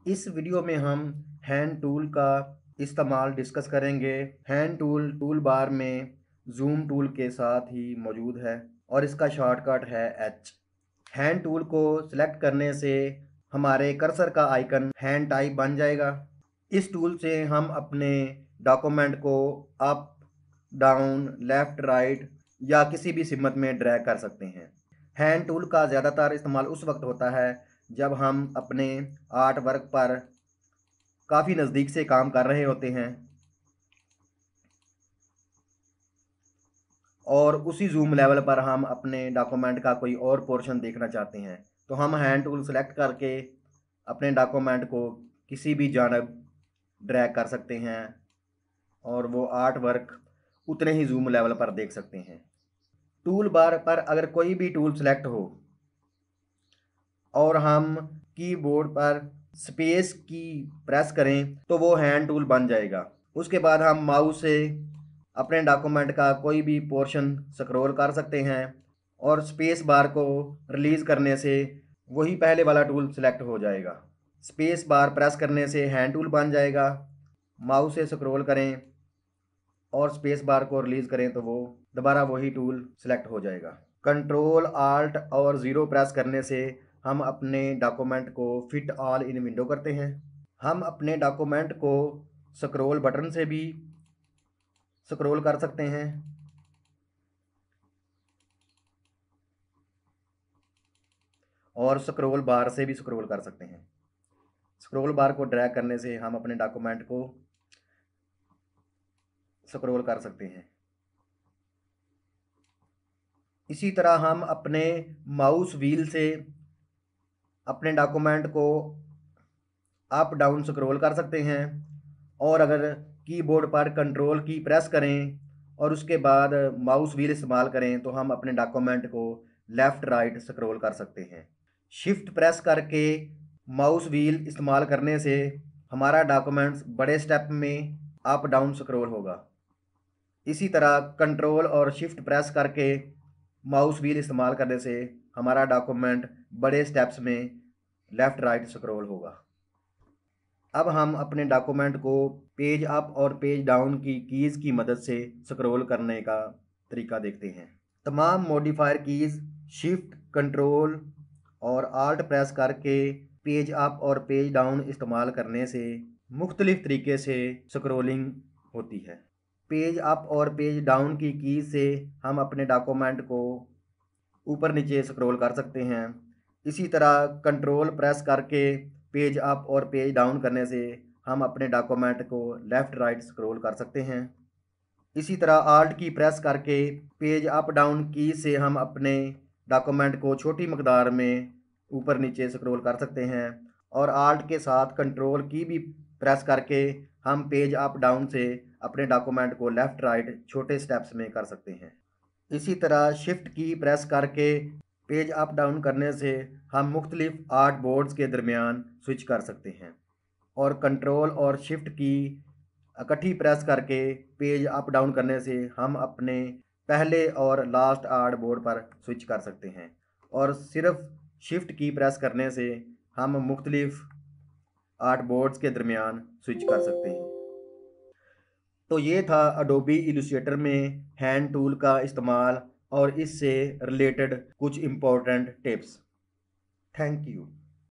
इस वीडियो में हम हैंड टूल का इस्तेमाल डिस्कस करेंगे। हैंड टूल टूल बार में जूम टूल के साथ ही मौजूद है और इसका शॉर्टकट है एच। हैंड टूल को सिलेक्ट करने से हमारे कर्सर का आइकन हैंड टाइप बन जाएगा। इस टूल से हम अपने डॉक्यूमेंट को अप, डाउन, लेफ़्ट, राइट या किसी भी सिमत में ड्रैग कर सकते हैं। हैंड टूल का ज़्यादातर इस्तेमाल उस वक्त होता है जब हम अपने आर्ट वर्क पर काफ़ी नज़दीक से काम कर रहे होते हैं और उसी जूम लेवल पर हम अपने डॉक्यूमेंट का कोई और पोर्शन देखना चाहते हैं, तो हम हैंड टूल सेलेक्ट करके अपने डॉक्यूमेंट को किसी भी जानब ड्रैग कर सकते हैं और वो आर्ट वर्क उतने ही जूम लेवल पर देख सकते हैं। टूल बार पर अगर कोई भी टूल सेलेक्ट हो और हम कीबोर्ड पर स्पेस की प्रेस करें तो वो हैंड टूल बन जाएगा। उसके बाद हम माउस से अपने डॉक्यूमेंट का कोई भी पोर्शन स्क्रॉल कर सकते हैं और स्पेस बार को रिलीज़ करने से वही पहले वाला टूल सेलेक्ट हो जाएगा। स्पेस बार प्रेस करने से हैंड टूल बन जाएगा। माउस से स्क्रॉल करें और स्पेस बार को रिलीज़ करें तो वो दोबारा वही टूल सेलेक्ट हो जाएगा। कंट्रोल आल्ट और ज़ीरो प्रेस करने से हम अपने डॉक्यूमेंट को फिट ऑल इन विंडो करते हैं। हम अपने डॉक्यूमेंट को स्क्रॉल बटन से भी स्क्रॉल कर सकते हैं और स्क्रॉल बार से भी स्क्रॉल कर सकते हैं। स्क्रॉल बार को ड्रैग करने से हम अपने डॉक्यूमेंट को स्क्रॉल कर सकते हैं। इसी तरह हम अपने माउस व्हील से अपने डॉक्यूमेंट को अप डाउन स्क्रॉल कर सकते हैं और अगर कीबोर्ड पर कंट्रोल की प्रेस करें और उसके बाद माउस व्हील इस्तेमाल करें तो हम अपने डॉक्यूमेंट को लेफ़्ट राइट स्क्रॉल कर सकते हैं। शिफ्ट प्रेस करके माउस व्हील इस्तेमाल करने से हमारा डॉक्यूमेंट्स बड़े स्टेप में अप डाउन स्क्रॉल होगा। इसी तरह कंट्रोल और शिफ्ट प्रेस करके माउस व्हील इस्तेमाल करने से हमारा डॉक्यूमेंट बड़े स्टेप्स में लेफ़्ट राइट स्क्रॉल होगा। अब हम अपने डॉक्यूमेंट को पेज अप और पेज डाउन की कीज़ की मदद से स्क्रॉल करने का तरीका देखते हैं। तमाम मॉडिफायर कीज़ शिफ्ट, कंट्रोल और आल्ट प्रेस करके पेज अप और पेज डाउन इस्तेमाल करने से मुख्तलिफ तरीके से स्क्रॉलिंग होती है। पेज अप और पेज डाउन की कीज़ से हम अपने डॉक्यूमेंट को ऊपर नीचे स्क्रॉल कर सकते हैं। इसी तरह कंट्रोल प्रेस करके पेज अप और पेज डाउन करने से हम अपने डॉक्यूमेंट को लेफ़्ट राइट स्क्रॉल कर सकते हैं। इसी तरह आल्ट की प्रेस करके पेज अप डाउन की से हम अपने डॉक्यूमेंट को छोटी मकदार में ऊपर नीचे स्क्रॉल कर सकते हैं और आल्ट के साथ कंट्रोल की भी प्रेस करके हम पेज अप डाउन से अपने डॉक्यूमेंट को लेफ़्ट राइट छोटे स्टेप्स में कर सकते हैं। इसी तरह शिफ्ट की प्रेस करके पेज अप डाउन करने से हम मुख्तलिफ आर्ट बोर्ड्स के दरमियान स्विच कर सकते हैं और कंट्रोल और शिफ्ट की इकट्ठी प्रेस करके पेज अप डाउन करने से हम अपने पहले और लास्ट आर्ट बोर्ड पर स्विच कर सकते हैं और सिर्फ शिफ्ट की प्रेस करने से हम मुख्तलिफ आर्ट बोर्ड्स के दरमियान स्विच कर सकते हैं। तो ये था अडोबी इलस्ट्रेटर में हैंड टूल का इस्तेमाल और इससे रिलेटेड कुछ इम्पोर्टेंट टिप्स। Thank you.